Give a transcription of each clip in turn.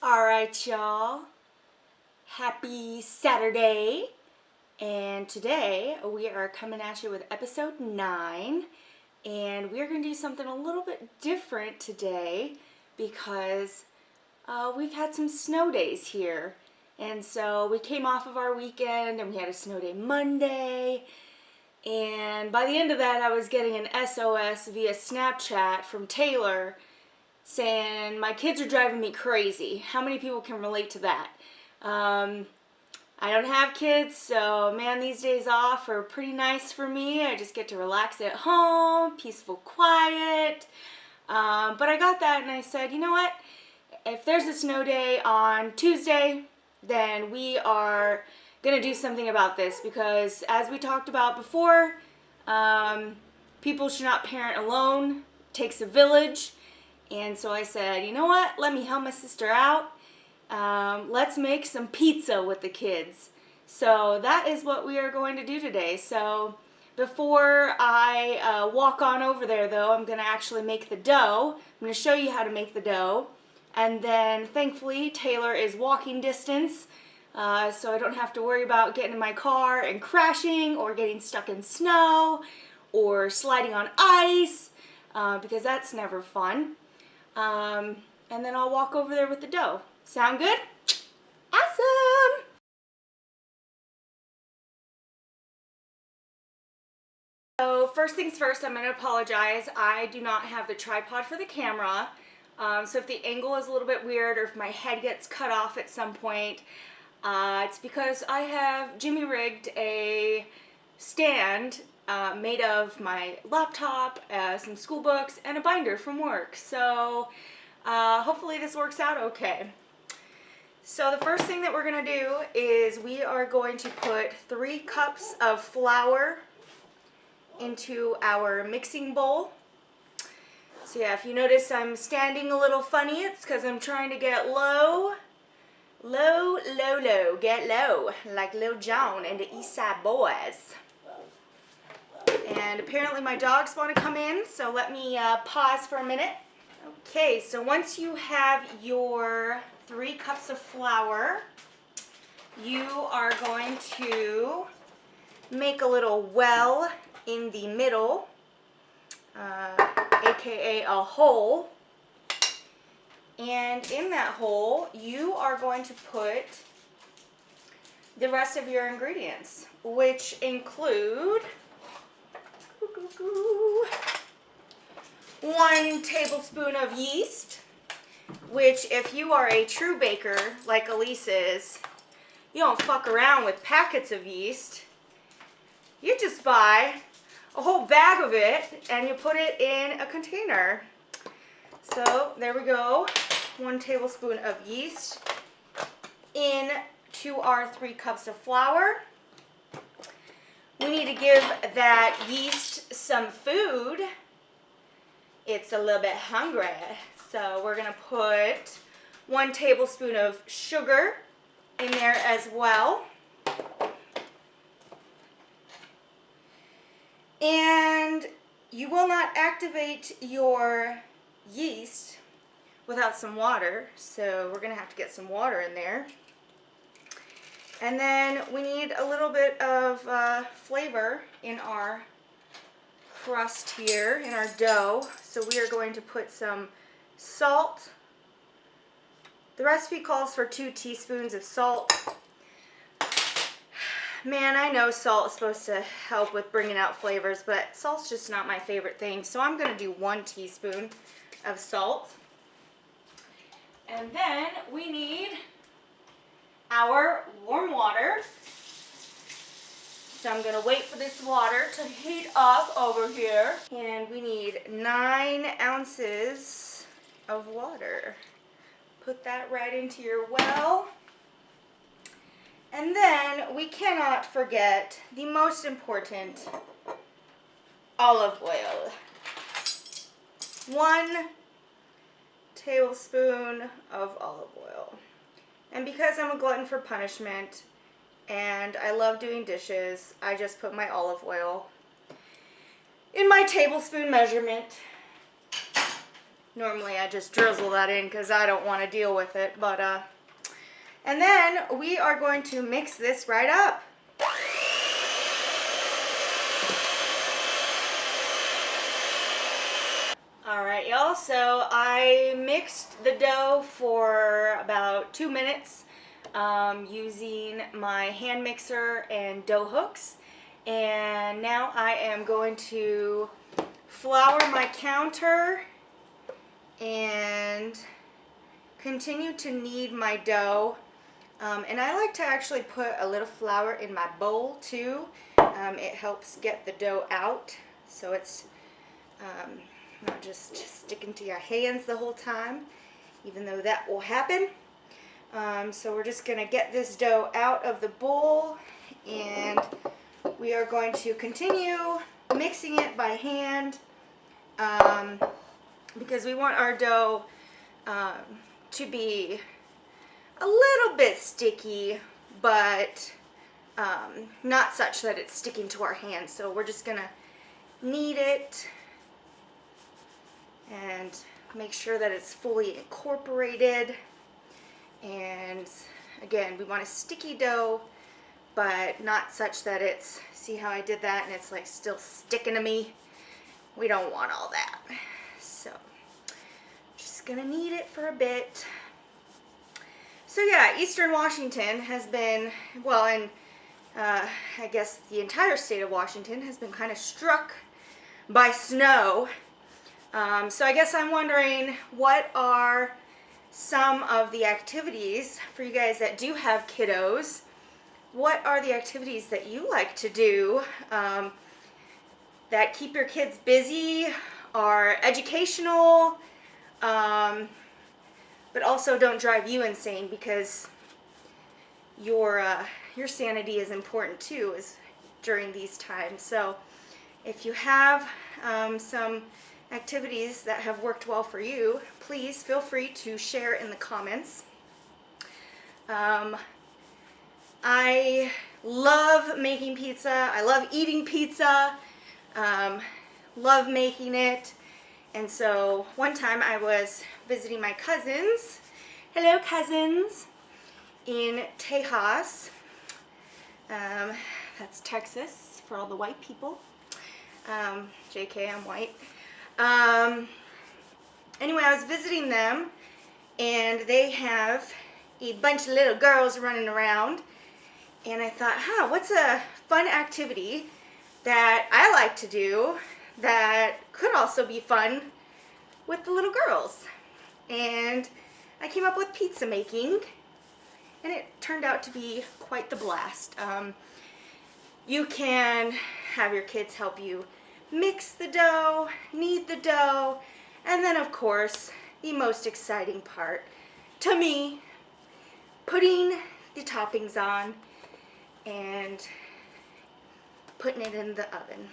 Alright, y'all. Happy Saturday. And today we are coming at you with episode 9. And we're going to do something a little bit different today because we've had some snow days here. And so we came off of our weekend and we had a snow day Monday. And by the end of that, I was getting an SOS via Snapchat from Taylor saying, my kids are driving me crazy. How many people can relate to that? I don't have kids, so man, these days off are pretty nice for me. I just get to relax at home, peaceful, quiet. But I got that and I said, you know what? If there's a snow day on Tuesday, then we are going to do something about this because as we talked about before, people should not parent alone. It takes a village. And so I said, you know what, let me help my sister out. Let's make some pizza with the kids. So that is what we are going to do today. So before I walk on over there though, I'm going to actually make the dough. I'm going to show you how to make the dough. And then thankfully Taylor is walking distance. So I don't have to worry about getting in my car and crashing or getting stuck in snow or sliding on ice because that's never fun. And then I'll walk over there with the dough. Sound good? Awesome! So first things first, I'm going to apologize. I do not have the tripod for the camera. So if the angle is a little bit weird or if my head gets cut off at some point, it's because I have Jimmy rigged a stand made of my laptop, some school books, and a binder from work. So hopefully this works out okay. So the first thing that we're going to do is we are going to put 3 cups of flour into our mixing bowl. So yeah, if you notice I'm standing a little funny, it's because I'm trying to get low, get low, like Lil Jon and the East Side Boys. And apparently my dogs want to come in, so let me pause for a minute. Okay, so once you have your 3 cups of flour, you are going to make a little well in the middle, aka a hole. And in that hole, you are going to put the rest of your ingredients, which include 1 tablespoon of yeast, which if you are a true baker like Alyse is, you don't fuck around with packets of yeast. You just buy a whole bag of it and you put it in a container. So there we go, 1 tablespoon of yeast into our 3 cups of flour. We need to give that yeast some food. It's a little bit hungry. So we're going to put 1 tablespoon of sugar in there as well. And you will not activate your yeast without some water. So we're going to have to get some water in there. And then we need a little bit of flavor in our crust here, in our dough. So we are going to put some salt. The recipe calls for 2 teaspoons of salt. Man, I know salt is supposed to help with bringing out flavors, but salt's just not my favorite thing. So I'm going to do 1 teaspoon of salt. And then we need our warm water. So I'm going to wait for this water to heat up over here. And we need 9 ounces of water. Put that right into your well. And then we cannot forget the most important, olive oil. 1 tablespoon of olive oil. And because I'm a glutton for punishment and I love doing dishes, I just put my olive oil in my tablespoon measurement. Normally I just drizzle that in because I don't want to deal with it, but and then we are going to mix this right up. Alright y'all, so I mixed the dough for about 2 minutes using my hand mixer and dough hooks, and now I am going to flour my counter and continue to knead my dough. And I like to actually put a little flour in my bowl too. It helps get the dough out so it's not just sticking to your hands the whole time, even though that will happen. So we're just going to get this dough out of the bowl, and we are going to continue mixing it by hand because we want our dough to be a little bit sticky, but not such that it's sticking to our hands. So we're just going to knead it and make sure that it's fully incorporated. And again, we want a sticky dough, but not such that it's, see how I did that and it's like still sticking to me? We don't want all that. So just gonna knead it for a bit. So yeah, Eastern Washington has been, well, and I guess the entire state of Washington has been kind of struck by snow. So I guess I'm wondering, what are some of the activities for you guys that do have kiddos? What are the activities that you like to do that keep your kids busy, are educational, but also don't drive you insane, because your sanity is important too during these times. So if you have some activities that have worked well for you, please feel free to share in the comments. I love making pizza. I love eating pizza. Love making it. And so one time I was visiting my cousins. Hello, cousins. In Tejas. That's Texas for all the white people. JK, I'm white. Anyway, I was visiting them, and they have a bunch of little girls running around, and I thought, what's a fun activity that I like to do that could also be fun with the little girls? And I came up with pizza making, and it turned out to be quite the blast. You can have your kids help you mix the dough, knead the dough, and then of course the most exciting part to me, putting the toppings on and putting it in the oven.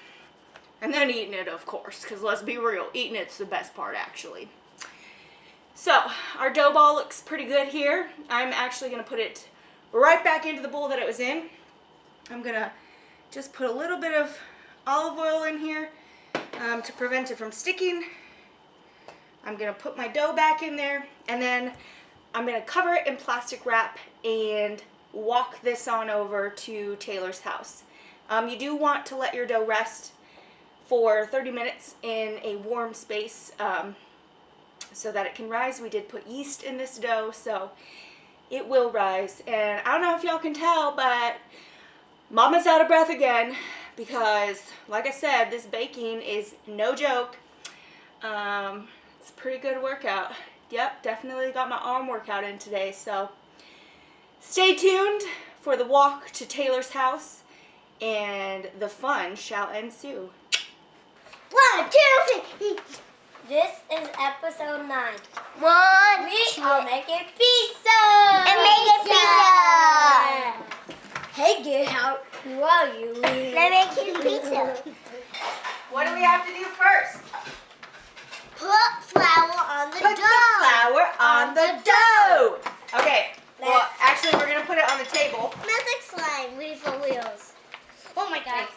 And then eating it, of course, because let's be real, eating it's the best part actually. So our dough ball looks pretty good here. I'm actually going to put it right back into the bowl that it was in. I'm going to just put a little bit of olive oil in here to prevent it from sticking. I'm going to put my dough back in there, and then I'm going to cover it in plastic wrap and walk this on over to Taylor's house. You do want to let your dough rest for 30 minutes in a warm space so that it can rise. We did put yeast in this dough, so it will rise. And I don't know if y'all can tell, but Mama's out of breath again because, like I said, this baking is no joke. It's a pretty good workout. Yep, definitely got my arm workout in today, so stay tuned for the walk to Taylor's house, and the fun shall ensue. 1, 2, 3. This is episode 9. We are making pizza. Hey, get out. Who are you? We're making pizza. What do we have to do first? Put flour on the Put dough. the flour on the dough. Okay, well, actually, we're going to put it on the table. Magic slime, wheels for wheels. Oh my god.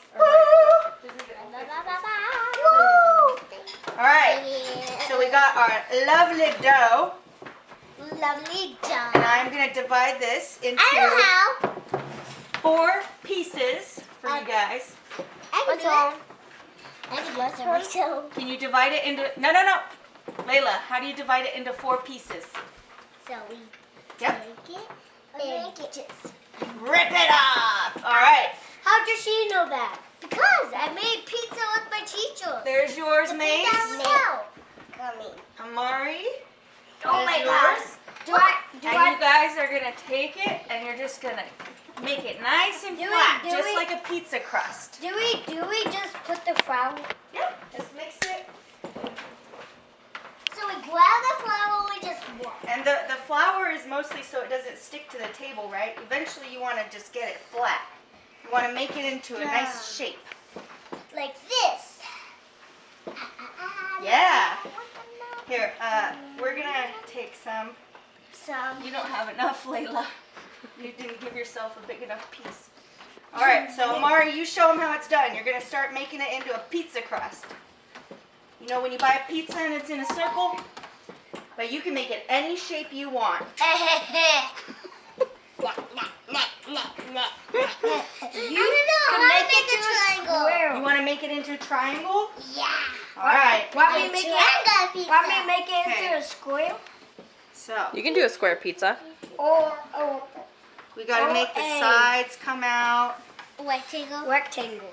All right, so we got our lovely dough. Lovely job. And I'm going to divide this into I know how. 4 pieces for you guys. I can do it. I can bless it myself. Can you divide it into... No. Layla, how do you divide it into 4 pieces? So we Yep. take it and just Rip it off. All right. How does she know that? because I made pizza with my teacher. There's yours, Mace. Coming. Amari. Oh my There's gosh. yours. Do I? And you guys are going to take it and you're just going to make it nice and flat, just like a pizza crust. Do we just put the flour? Yep. Just mix it. So we grab the flour, we just walk. And the flour is mostly so it doesn't stick to the table, right? Eventually you want to just get it flat. You want to make it into a nice shape. Like this. Yeah. Here, we're going to take some. Some. You don't have enough, Layla. You didn't give yourself a big enough piece. All right, so Amari, you show them how it's done. You're going to start making it into a pizza crust. You know when you buy a pizza and it's in a circle? But you can make it any shape you want. You can make it to a triangle. You want to make it into a triangle? Yeah. All right. Want me to make it? Want me to make it Okay. into a square? So You can do a square pizza. Or we got to make the sides come out. Rectangle. rectangle?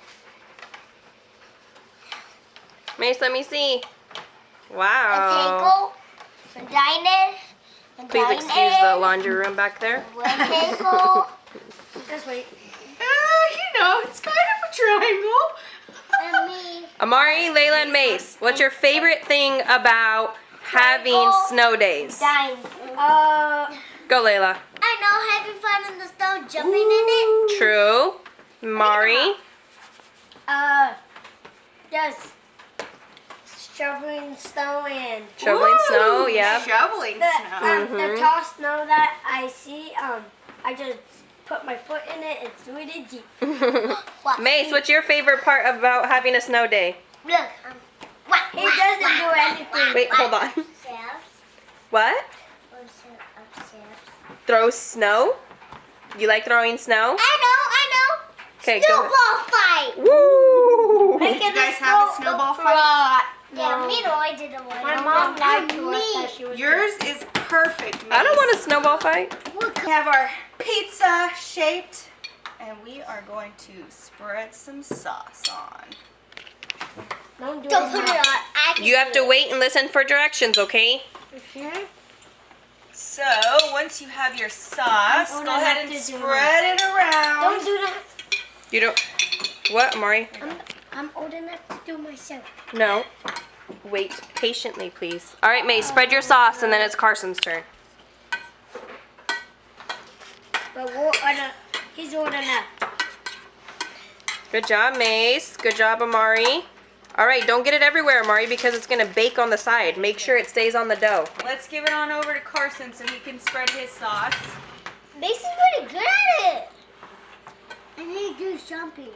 Mace, let me see. A Wow. table. A diner. A Please excuse the laundry room back there. Rectangle. Just wait. You know, it's kind of a triangle. And me. Amari, Layla, and Mace, what's your favorite thing about having snow days? Dine. Go, Layla. I know, having fun in the snow, jumping in it. True. Mari. Just shoveling snow and Shoveling snow, yeah. Shoveling the snow. the tall snow that I see. I just put my foot in it. It's really deep. Mace, what's your favorite part about having a snow day? Look. He doesn't do anything. Wait, hold on. Upstairs. What? Upstairs. Throw snow? You like throwing snow? I know. Okay, go ahead. Snowball fight. Woo! Did you guys have a snowball fight? Yeah, me and I did the one. My mom lied to us that she was. Yours is perfect, Mace. I don't want a snowball fight. We have our pizza shaped, and we are going to spread some sauce on. Don't do Don't it put now. it on. I can You have do to it. wait and listen for directions, okay? So, once you have your sauce, I'm go gonna ahead have and to do spread it around. Don't do that. You don't. What, Amari? I'm old enough to do myself. No. Wait patiently, please. All right, May, spread your sauce, and then it's Carson's turn. But we're he's old enough. Good job, Mace. Good job, Amari. All right, don't get it everywhere, Amari, because it's going to bake on the side. Make sure it stays on the dough. Let's give it on over to Carson so he can spread his sauce. Mason's pretty good at it. I need to do something.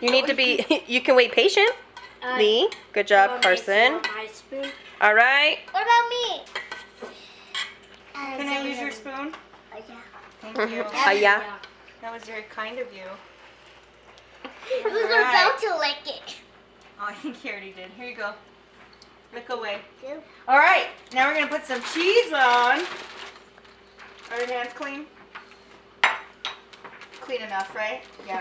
You need to be, you can wait patiently. Good job, Carson. My spoon. All right. What about me? Can I use your spoon? Oh, yeah. Thank you. Yeah. That was very kind of you. Who's Alright. about to lick it? Oh, I think he already did. Here you go. Lick away. Two. All right, now we're going to put some cheese on. Are your hands clean? Clean enough, right? Yeah.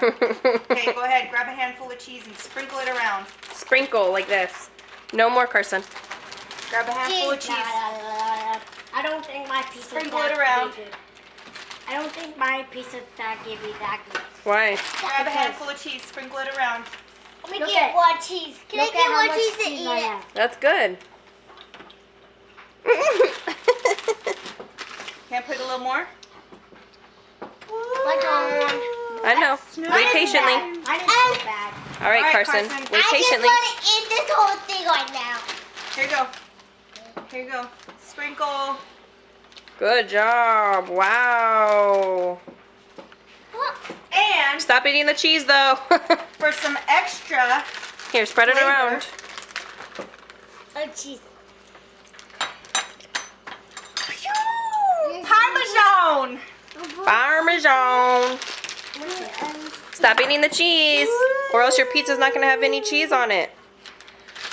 Okay, go ahead. Grab a handful of cheese and sprinkle it around. Sprinkle like this. No more, Carson. Grab a handful of cheese. I don't think my pizza. Sprinkle it around. I don't think my pizza that give me that good. Why? Grab a handful of cheese. Sprinkle it around. Let me Look get at- one cheese. Can I Look at get how one much cheese to cheese eat I it? have. That's good. Can I put a little more? Like on. I know. Wait patiently. Mine is so bad. All right, All right, Carson. Carson. Wait I patiently. just want to eat this whole thing right now. Here you go. Here you go. Sprinkle. Good job. Wow. And Stop eating the cheese, though. for some extra Here, spread it flavor, around. Oh, cheese. Parmesan. Parmesan. Stop eating the cheese, or else your pizza's not gonna have any cheese on it.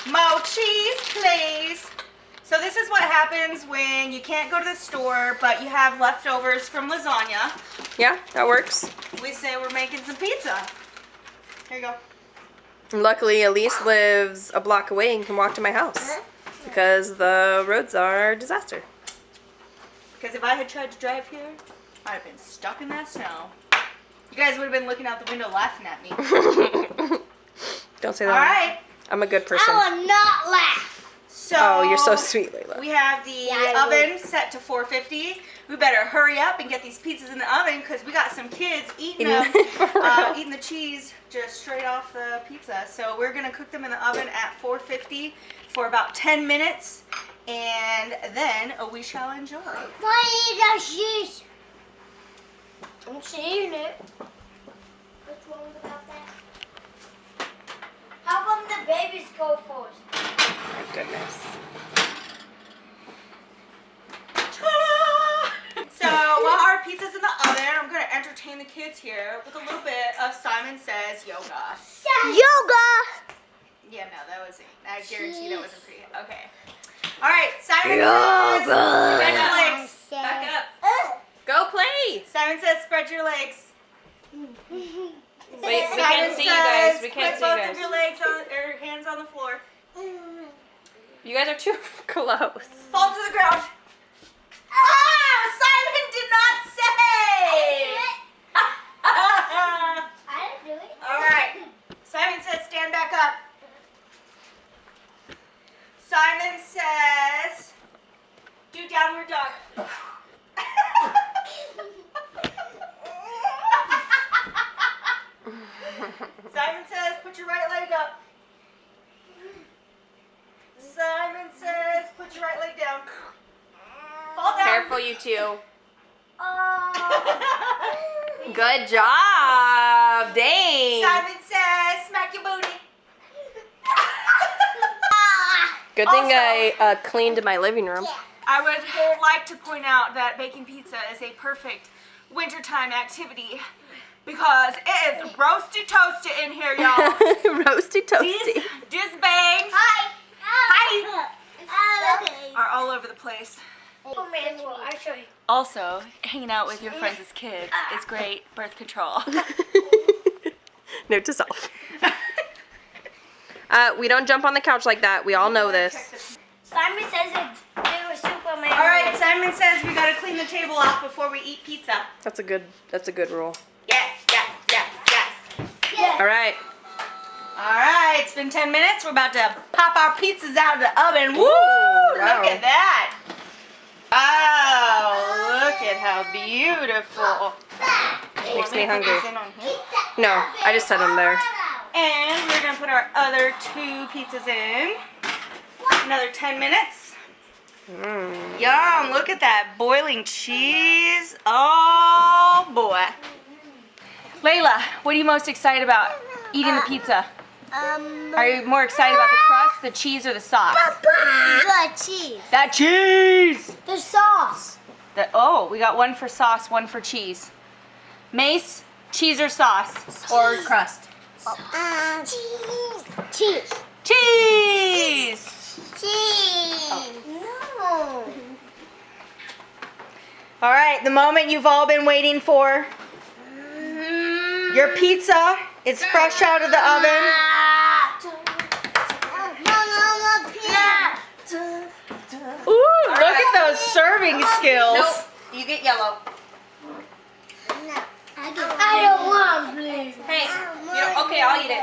More cheese, please. So this is what happens when you can't go to the store, but you have leftovers from lasagna. Yeah, that works. We say we're making some pizza. Here you go. Luckily, Alyse lives a block away and can walk to my house because the roads are a disaster. Because if I had tried to drive here, I'd have been stuck in that snow. You guys would have been looking out the window laughing at me. Don't say that. All right. I'm a good person. I will not laugh. So Oh, you're so sweet, Layla. we have the oven set to 450. We better hurry up and get these pizzas in the oven because we got some kids eating them, eating the cheese just straight off the pizza. So we're gonna cook them in the oven at 450 for about 10 minutes, and then we shall enjoy. Why eat the cheese? I'm seeing it. What's wrong about that? How come the babies go first? My goodness. So while our pizza's in the oven, I'm gonna entertain the kids here with a little bit of Simon Says Yoga. Yoga. Yeah, no, that wasn't. I guarantee that wasn't pretty. Okay. All right, Simon Says spread your legs. Back up. Go play. Simon Says spread your legs. Wait, we can't see you guys. We can't see you Put both of guys. your legs on, or hands on the floor. You guys are too close. Fall to the ground. Ah! Simon did not say. I didn't do it. All right. Simon says stand back up. Simon says do downward dog. Simon says put your right leg up. Simon says put your right leg down. Fall down. Careful, you two. Oh. Good job. Dang. Simon says smack your booty. Good thing Also- I cleaned my living room. I would like to point out that baking pizza is a perfect wintertime activity because it is roasty toasty in here, y'all. Roasty toasty. These bangs Hi. Hi. Okay. are all over the place. Oh, man, well, I'll show you. Also, hanging out with your friends as kids is great birth control. Note to self. We don't jump on the couch like that. We all know this. Simon says they were Superman. All right, Simon says we gotta clean the table off before we eat pizza. That's a good rule. Yes, yes, yes, yes. Yes. All right. All right, it's been 10 minutes. We're about to pop our pizzas out of the oven. Woo! wow. Look at that. Oh, look at how beautiful. Makes me hungry. Put this in on here. No, I just set them there. And we're gonna put our other 2 pizzas in. Another 10 minutes. Yum, look at that boiling cheese. Oh boy. Layla, what are you most excited about eating the pizza? Are you more excited about the crust, the cheese, or the sauce? The cheese. That cheese! The sauce. Oh, we got one for sauce, one for cheese. Mace, cheese or sauce? Or crust? Cheese. Cheese. Cheese! Cheese. No. All right, the moment you've all been waiting for. Your pizza is fresh out of the oven. Ooh, look at those serving skills. Nope. You get yellow. I don't want blue. Hey. You don't, okay, I'll eat it.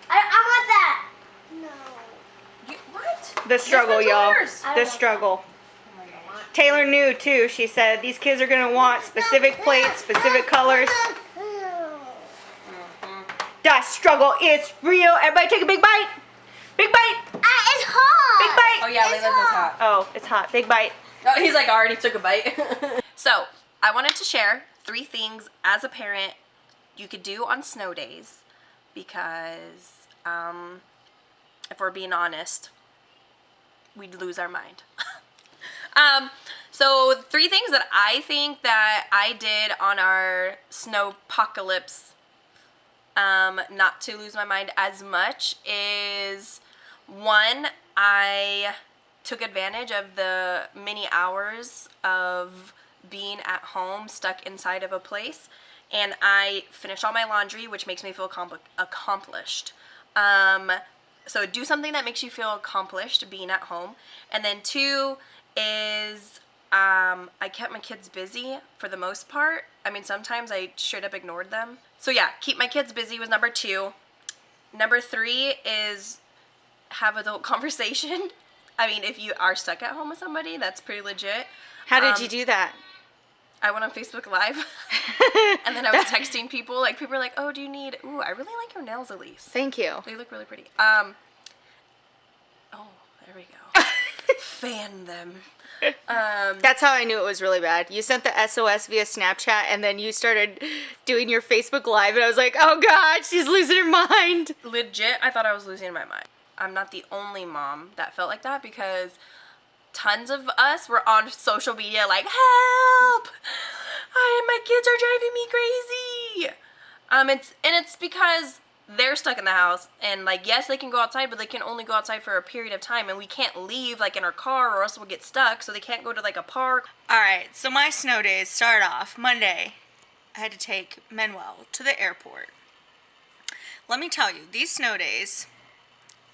I want that. No. What? The struggle, one's y'all. yours. The struggle. Taylor knew too. She said these kids are gonna want specific plates, specific colors. The struggle is real. Everybody take a big bite. Big bite. It's hot. Big bite. Oh yeah, Layla's is hot. Oh, it's hot. Big bite. Oh, he's like, I already took a bite. So, I wanted to share 3 things as a parent you could do on snow days because, if we're being honest, we'd lose our mind. So 3 things that I think that I did on our snowpocalypse, not to lose my mind as much, is 1, I took advantage of the many hours of being at home stuck inside of a place, and I finished all my laundry, which makes me feel accomplished. So do something that makes you feel accomplished being at home. And then 2 is I kept my kids busy for the most part. I mean, sometimes I straight up ignored them. So yeah, keep my kids busy was number 2. Number 3 is have adult conversation. I mean, if you are stuck at home with somebody, that's pretty legit. How did you do that? I went on Facebook Live, and then I was texting people. Like, people were like, oh, do you need... Ooh, I really like your nails, Alyse. Thank you. They look really pretty. Oh, there we go. Fan them. That's how I knew it was really bad. You sent the SOS via Snapchat, and then you started doing your Facebook Live, and I was like, oh God, she's losing her mind. Legit, I thought I was losing my mind. I'm not the only mom that felt like that, because tons of us were on social media like, help! My kids are driving me crazy. It's because they're stuck in the house, and like, yes, they can go outside, but they can only go outside for a period of time, and we can't leave like in our car or else we'll get stuck, so they can't go to like a park. Alright, so my snow days start off Monday. I had to take Manuel to the airport. Let me tell you, these snow days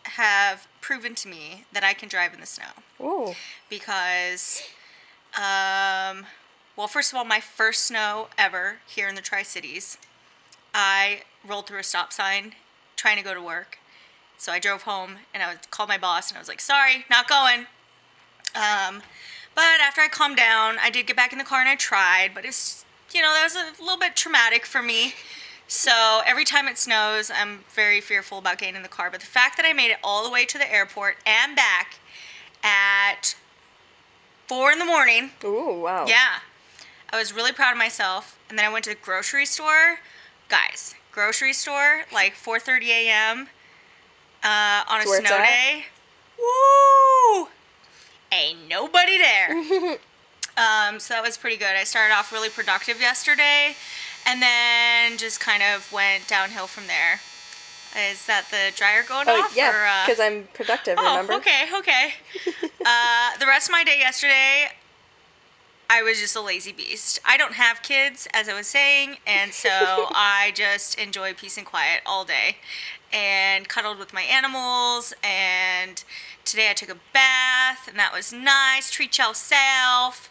have proven to me that I can drive in the snow. Ooh. Because, well, first of all, my first snow ever here in the Tri-Cities, I rolled through a stop sign trying to go to work. So I drove home and I called my boss and I was like, sorry, not going. But after I calmed down, I did get back in the car and I tried, but it's, that was a little bit traumatic for me. So every time it snows, I'm very fearful about getting in the car. But the fact that I made it all the way to the airport and back at 4 in the morning. Ooh, wow. Yeah. I was really proud of myself. And then I went to the grocery store. Guys, grocery store, like 4:30 a.m. On a snow day. Woo! Ain't nobody there. So that was pretty good. I started off really productive yesterday. And then just kind of went downhill from there. Is that the dryer going off? Yeah, because I'm productive, remember? Okay. The rest of my day yesterday, I was just a lazy beast. I don't have kids, as I was saying, and so I just enjoy peace and quiet all day. And cuddled with my animals, and today I took a bath, and that was nice. Treat yourself.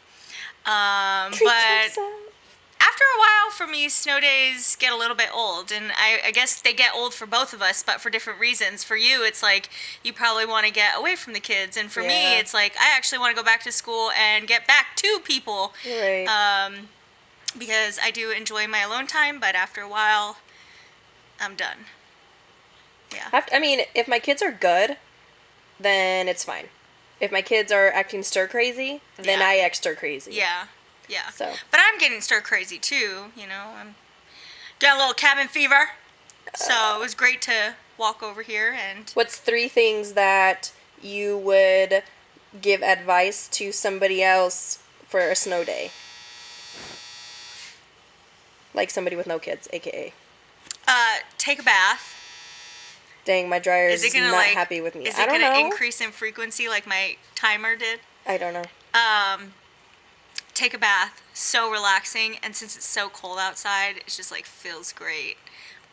After a while, for me, snow days get a little bit old, and I guess they get old for both of us, but for different reasons. For you, it's like you probably want to get away from the kids, and for me, it's like I actually want to go back to school and get back to people. Right. Because I do enjoy my alone time, but after a while, I'm done. Yeah. I mean, if my kids are good, then it's fine. If my kids are acting stir crazy, then I act stir crazy. Yeah. So. But I'm getting stir crazy too, I'm getting a little cabin fever. So it was great to walk over here and... What's 3 things that you would give advice to somebody else for a snow day? Like somebody with no kids, aka. Take a bath. Dang, my dryer is not happy with me. I don't know. Is it going to increase in frequency like my timer did? I don't know. Take a bath. So relaxing, and since it's so cold outside, it just like feels great.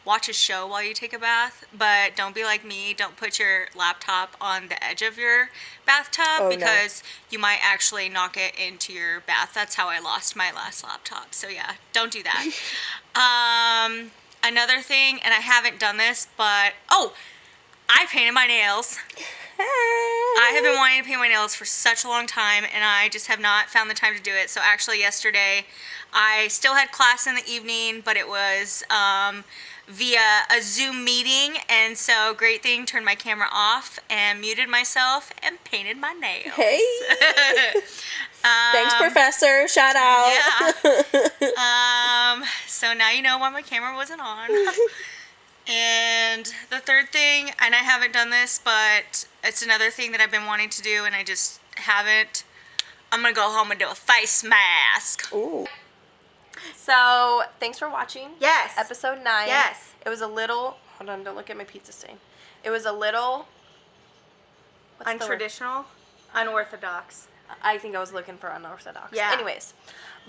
Watch a show while you take a bath, but don't be like me. Don't put your laptop on the edge of your bathtub because you might actually knock it into your bath. That's how I lost my last laptop. So yeah, don't do that. Another thing, and I haven't done this, but I painted my nails. I have been wanting to paint my nails for such a long time, and I just have not found the time to do it. So actually yesterday, I still had class in the evening, but it was via a Zoom meeting, and so great thing, turned my camera off and muted myself and painted my nails. Hey! Thanks, Professor. Shout out. Yeah. So now you know why my camera wasn't on. And the third thing, and I haven't done this, but it's another thing that I've been wanting to do and I just haven't. I'm gonna go home and do a face mask. Ooh. So, thanks for watching. Yes. Episode 9. Yes. It was a little... Hold on, don't look at my pizza stain. It was a little... what's the word? Untraditional, unorthodox. I think I was looking for unorthodox. Yeah. Anyways.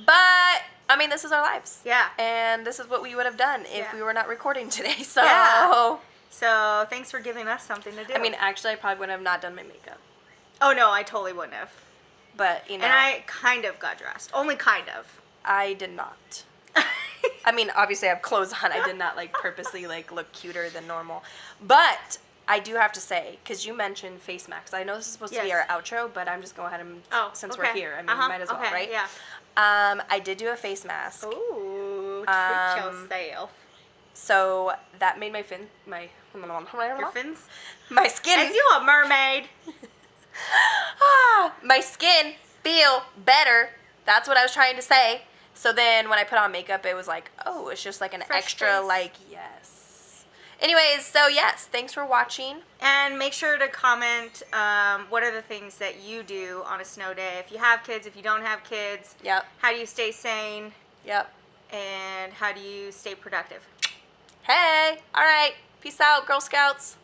But, I mean, this is our lives. Yeah. And this is what we would have done if Yeah. we were not recording today. So... Yeah. So, thanks for giving us something to do. I mean, actually, I probably would have not done my makeup. oh no, I totally wouldn't have. But, you know... And I kind of got dressed. Only kind of. I did not. I mean, obviously I have clothes on. I did not, like, purposely, like, look cuter than normal. But I do have to say, because you mentioned face masks. I know this is supposed to be our Yes. outro, but I'm just going ahead and, since okay. we're here, I mean, might as well, okay, right? Yeah. I did do a face mask. Ooh, treat yourself. So that made my Your fins? my skin, As you a mermaid. my skin feel better. That's what I was trying to say. So then when I put on makeup, it was like, oh, it's just like an Fresh extra, face. like, yes. Anyways, so yes, thanks for watching. And make sure to comment what are the things that you do on a snow day. If you have kids, if you don't have kids. Yep. How do you stay sane? Yep. And how do you stay productive? Hey, all right. Peace out, Girl Scouts.